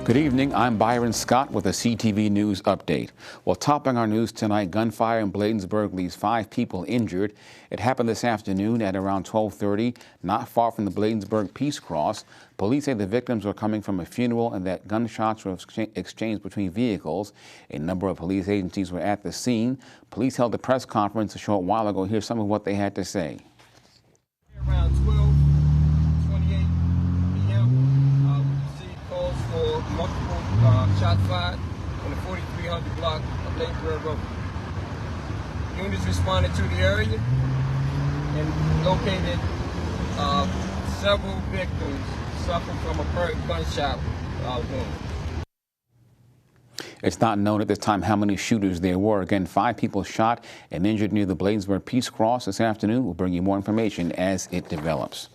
Good evening. I'm Byron Scott with a CTV News update. Well, topping our news tonight, gunfire in Bladensburg leaves 5 people injured. It happened this afternoon at around 12:30, not far from the Bladensburg Peace Cross. Police say the victims were coming from a funeral and that gunshots were exchanged between vehicles. A number of police agencies were at the scene. Police held a press conference a short while ago. Here's some of what they had to say. Around 12:28 p.m., we received calls for multiple shots fired on the 4300 block of Bladensburg Road. Units responded to the area and located several victims suffering from a gunshot wound. It's not known at this time how many shooters there were. Again, 5 people shot and injured near the Bladensburg Peace Cross this afternoon. We'll bring you more information as it develops.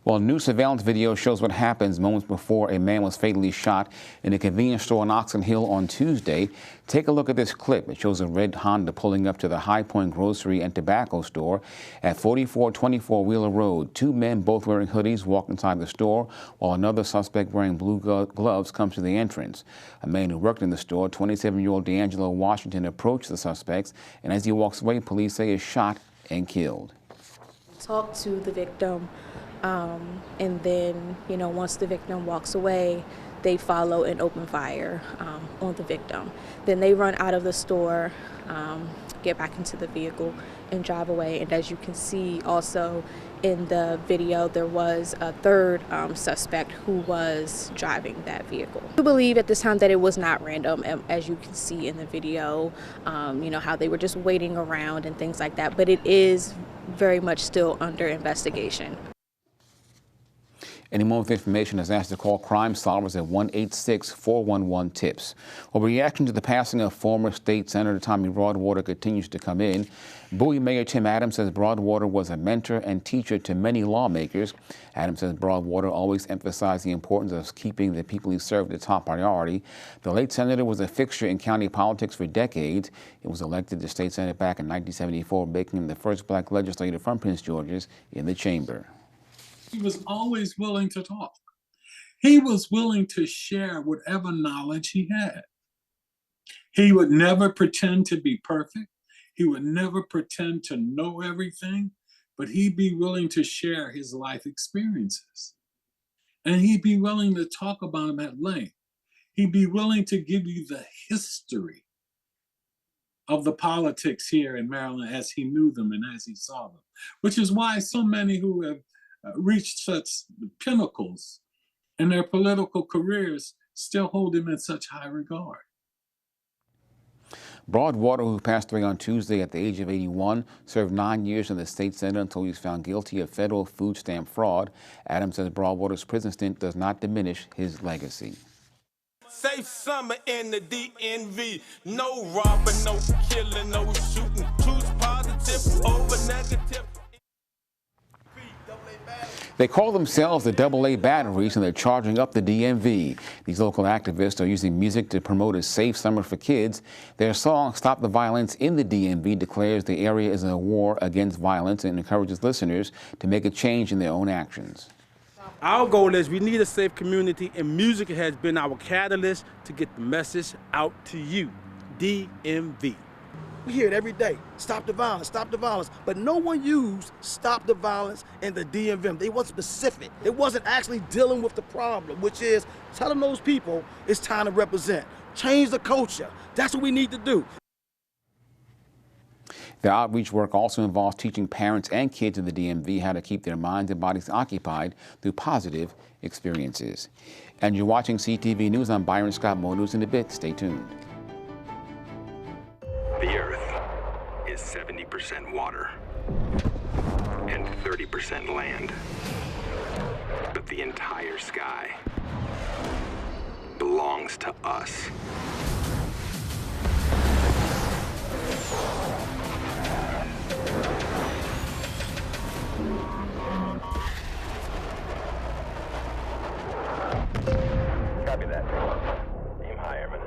Well, new surveillance video shows what happens moments before a man was fatally shot in a convenience store in Oxon Hill on Tuesday. Take a look at this clip. It shows a red Honda pulling up to the High Point grocery and tobacco store at 4424 Wheeler Road. 2 men, both wearing hoodies, walk inside the store, while another suspect wearing blue gloves comes to the entrance. A man who worked in the store, 27-year-old D'Angelo Washington, approached the suspects, and as he walks away, police say is shot and killed. Talk to the victim. And then, once the victim walks away, they follow and open fire on the victim. Then they run out of the store, get back into the vehicle, and drive away. And as you can see also in the video, there was a third suspect who was driving that vehicle. I believe at this time that it was not random, as you can see in the video, how they were just waiting around and things like that. But it is very much still under investigation. Anyone with information is asked to call Crime Solvers at 1-866-411-TIPS. Well, reaction to the passing of former State Senator Tommy Broadwater continues to come in. Bowie Mayor Tim Adams says Broadwater was a mentor and teacher to many lawmakers. Adams says Broadwater always emphasized the importance of keeping the people he served a top priority. The late senator was a fixture in county politics for decades. He was elected to State Senate back in 1974, making him the first black legislator from Prince George's in the chamber. He was always willing to talk. He was willing to share whatever knowledge he had. He would never pretend to be perfect. He would never pretend to know everything, but he'd be willing to share his life experiences. And he'd be willing to talk about them at length. He'd be willing to give you the history of the politics here in Maryland as he knew them and as he saw them, which is why so many who have reached such pinnacles in their political careers still hold him in such high regard. Broadwater, who passed away on Tuesday at the age of 81, served 9 years in the state Senate until he was found guilty of federal food stamp fraud. Adams says Broadwater's prison stint does not diminish his legacy. Safe summer in the DMV. No robbing, no killing, no shooting. Choose positive over negative. They call themselves the AA Batteries, and they're charging up the DMV. These local activists are using music to promote a safe summer for kids. Their song, Stop the Violence in the DMV, declares the area is a war against violence and encourages listeners to make a change in their own actions. Our goal is we need a safe community, and music has been our catalyst to get the message out to you, DMV. We hear it every day. Stop the violence, stop the violence. But no one used stop the violence in the DMV. They weren't specific. It wasn't actually dealing with the problem, which is telling those people it's time to represent. Change the culture. That's what we need to do. The outreach work also involves teaching parents and kids in the DMV how to keep their minds and bodies occupied through positive experiences. And you're watching CTV News. I'm Byron Scott. More news in a bit. Stay tuned. The Earth is 70% water and 30% land. But the entire sky belongs to us. Copy that. Aim high, Airman.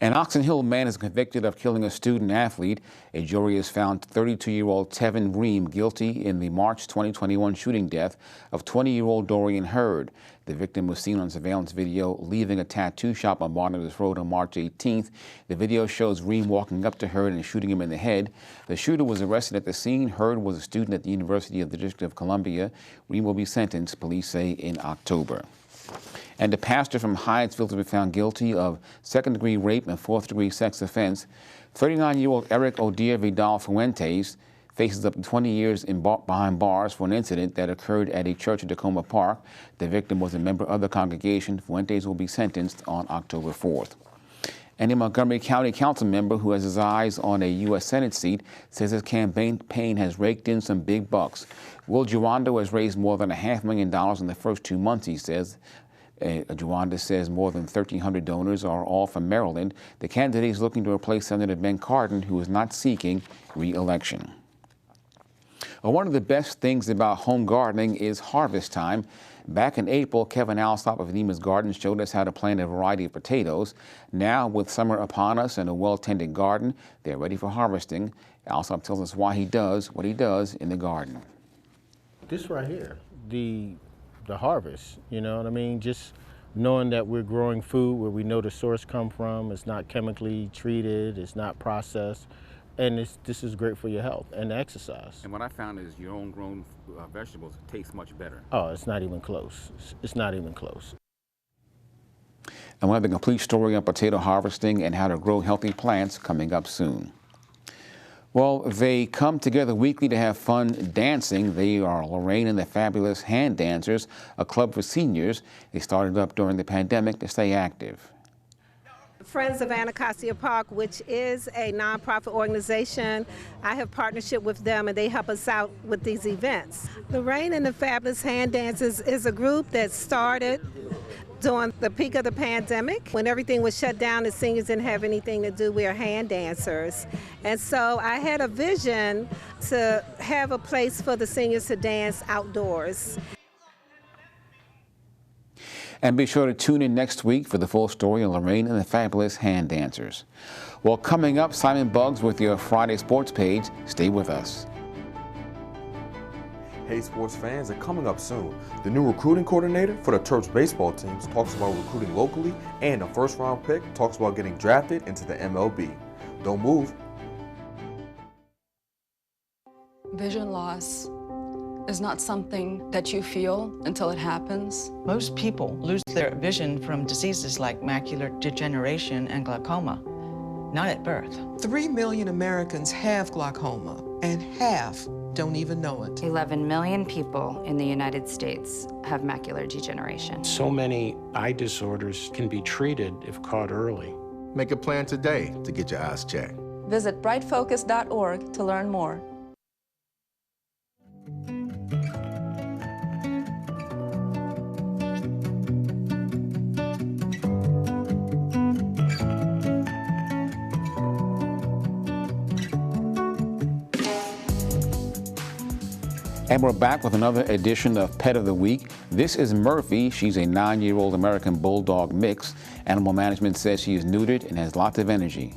An Oxon Hill man is convicted of killing a student athlete. A jury has found 32-year-old Tevin Ream guilty in the March 2021 shooting death of 20-year-old Dorian Hurd. The victim was seen on surveillance video leaving a tattoo shop on Barnabas Road on March 18th. The video shows Ream walking up to Hurd and shooting him in the head. The shooter was arrested at the scene. Hurd was a student at the University of the District of Columbia. Ream will be sentenced, police say, in October. And a pastor from Hyattsville has been found guilty of second-degree rape and fourth-degree sex offense. 39-year-old Eric Odier Vidal Fuentes faces up to 20 years behind bars for an incident that occurred at a church in Tacoma Park. The victim was a member of the congregation. Fuentes will be sentenced on October 4th. And a Montgomery County Council member who has his eyes on a U.S. Senate seat says his campaign has raked in some big bucks. Will Girondo has raised more than $500,000 in the first 2 months, he says. Girondo says more than 1,300 donors are all from Maryland. The candidate is looking to replace Senator Ben Cardin, who is not seeking re-election. Well, one of the best things about home gardening is harvest time. Back in April, Kevin Alsop of Neiman's Garden showed us how to plant a variety of potatoes. Now, with summer upon us and a well-tended garden, they're ready for harvesting. Alsop tells us why he does what he does in the garden. This right here, the harvest, you know what I mean? Just knowing that we're growing food where we know the source come from, it's not chemically treated, it's not processed, and this is great for your health and exercise. And what I found is your own grown vegetables taste much better. Oh, it's not even close. It's not even close. And we'll have the complete story on potato harvesting and how to grow healthy plants coming up soon. Well, they come together weekly to have fun dancing. They are Lorraine and the Fabulous Hand Dancers, a club for seniors. They started up during the pandemic to stay active. Friends of Anacostia Park, which is a nonprofit organization. I have partnership with them and they help us out with these events. Lorraine and the Fabulous Hand Dancers is a group that started during the peak of the pandemic. When everything was shut down, the seniors didn't have anything to do. We are hand dancers. And so I had a vision to have a place for the seniors to dance outdoors. And be sure to tune in next week for the full story on Lorraine and the Fabulous Hand Dancers. Well, coming up, Simon Buggs with your Friday Sports page. Stay with us. Hey sports fans, and coming up soon, the new recruiting coordinator for the Terps baseball teams talks about recruiting locally, and a first-round pick talks about getting drafted into the MLB. Don't move. Vision loss is not something that you feel until it happens. Most people lose their vision from diseases like macular degeneration and glaucoma, not at birth. 3 million Americans have glaucoma, and half don't even know it. 11 million people in the United States have macular degeneration. So many eye disorders can be treated if caught early. Make a plan today to get your eyes checked. Visit brightfocus.org to learn more. And we're back with another edition of Pet of the Week. This is Murphy. She's a 9-year-old American Bulldog mix. Animal management says she is neutered and has lots of energy.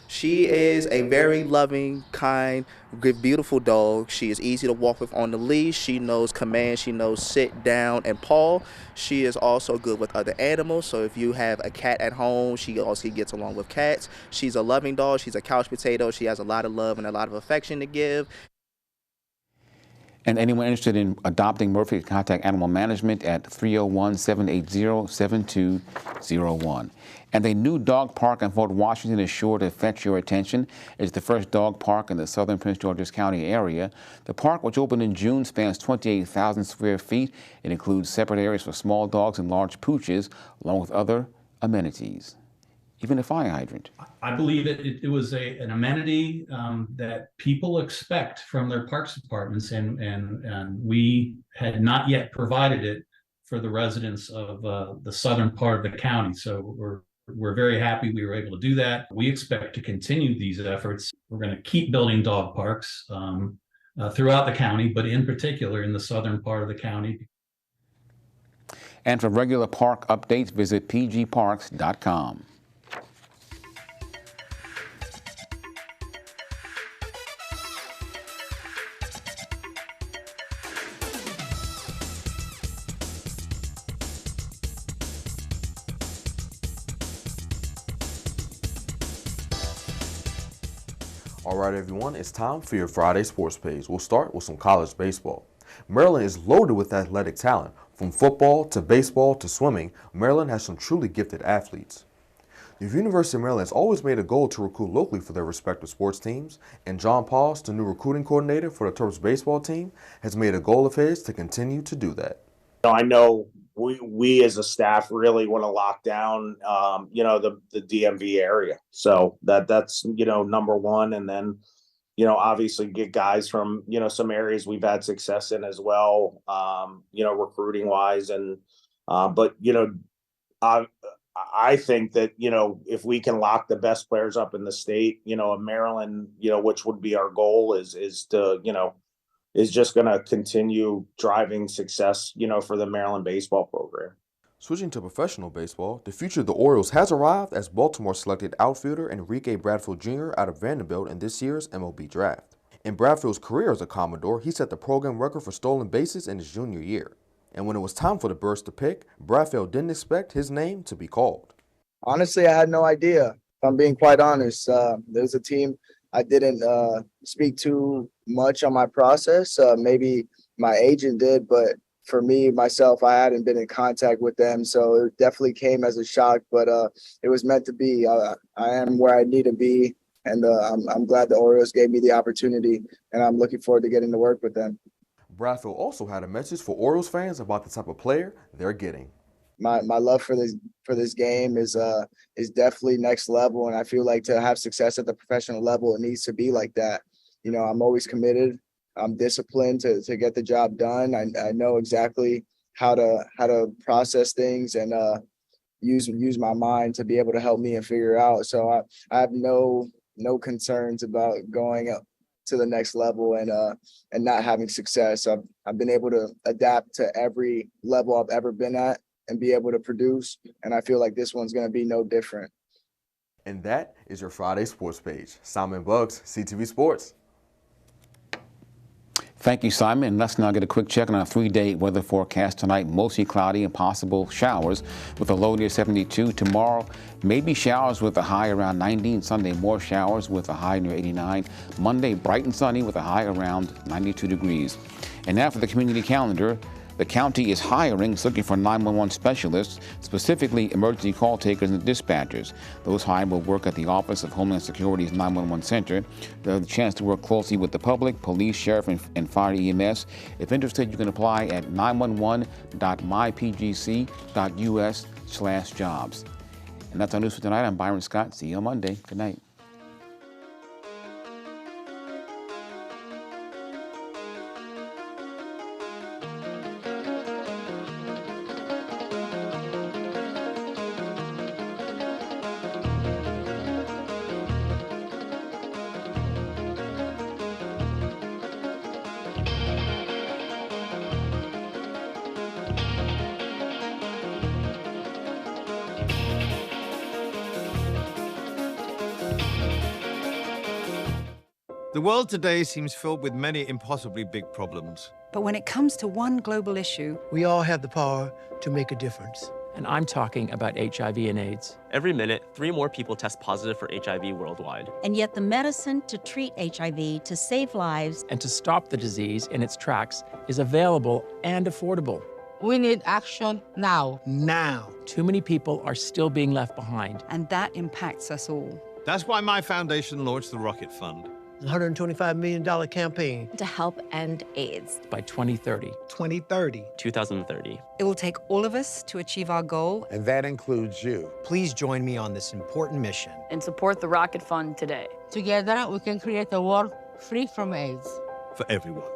She is a very loving, kind, good, beautiful dog. She is easy to walk with on the leash. She knows commands. She knows sit, down, and paw. She is also good with other animals. So if you have a cat at home, she also gets along with cats. She's a loving dog. She's a couch potato. She has a lot of love and a lot of affection to give. And anyone interested in adopting Murphy can contact Animal Management at 301-780-7201. And a new dog park in Fort Washington is sure to fetch your attention. It's the first dog park in the southern Prince George's County area. The park, which opened in June, spans 28,000 square feet. It includes separate areas for small dogs and large pooches, along with other amenities, even a fire hydrant. I believe it was an amenity that people expect from their parks departments, and we had not yet provided it for the residents of the southern part of the county. So we're very happy we were able to do that. We expect to continue these efforts. We're going to keep building dog parks throughout the county, but in particular in the southern part of the county. And for regular park updates, visit pgparks.com. All right, everyone, it's time for your Friday sports page. We'll start with some college baseball. Maryland is loaded with athletic talent. From football to baseball to swimming, Maryland has some truly gifted athletes. The University of Maryland has always made a goal to recruit locally for their respective sports teams, and John Pauls, the new recruiting coordinator for the Terps baseball team, has made a goal of his to continue to do that. I know we as a staff really want to lock down, the DMV area. So that's, number one. And then, obviously get guys from, some areas we've had success in as well, recruiting wise. And, but, I think that, if we can lock the best players up in the state, Maryland, which would be our goal is to, is just going to continue driving success, for the Maryland baseball program. Switching to professional baseball, the future of the Orioles has arrived as Baltimore selected outfielder Enrique Bradfield Jr. out of Vanderbilt in this year's MLB draft. In Bradfield's career as a Commodore, he set the program record for stolen bases in his junior year. And when it was time for the Birds to pick, Bradfield didn't expect his name to be called. Honestly, I had no idea, if I'm being quite honest. There's a team I didn't speak too much on my process. Maybe my agent did, but for me, myself, I hadn't been in contact with them. So it definitely came as a shock, but it was meant to be. I am where I need to be, and I'm glad the Orioles gave me the opportunity, and I'm looking forward to getting to work with them. Bradfield also had a message for Orioles fans about the type of player they're getting. My love for this game is definitely next level, and I feel like to have success at the professional level, it needs to be like that. I'm always committed. I'm disciplined to get the job done. I know exactly how to process things and use my mind to be able to help me and figure out. So I have no concerns about going up to the next level and not having success. I've been able to adapt to every level I've ever been at and be able to produce, and I feel like this one's going to be no different. And that is your Friday sports page. Simon Buggs, CTV Sports. Thank you, Simon. Let's now get a quick check on our 3-day weather forecast tonight. Mostly cloudy and possible showers with a low near 72. Tomorrow, maybe showers with a high around 90. And Sunday, more showers with a high near 89. Monday, bright and sunny with a high around 92 degrees. And now for the community calendar. The county is hiring, looking for 911 specialists, specifically emergency call takers and dispatchers. Those hired will work at the Office of Homeland Security's 911 Center. They'll have the chance to work closely with the public, police, sheriff, and fire EMS. If interested, you can apply at 911.mypgc.us/jobs. And that's our news for tonight. I'm Byron Scott. See you on Monday. Good night. The world today seems filled with many impossibly big problems. But when it comes to one global issue, we all have the power to make a difference. And I'm talking about HIV and AIDS. Every minute, 3 more people test positive for HIV worldwide. And yet the medicine to treat HIV, to save lives, and to stop the disease in its tracks is available and affordable. We need action now. Now. Too many people are still being left behind. And that impacts us all. That's why my foundation launched the Rocket Fund. $125 million campaign to help end AIDS. By 2030. 2030. 2030. It will take all of us to achieve our goal. And that includes you. Please join me on this important mission. And support the Rocket Fund today. Together, we can create a world free from AIDS. For everyone.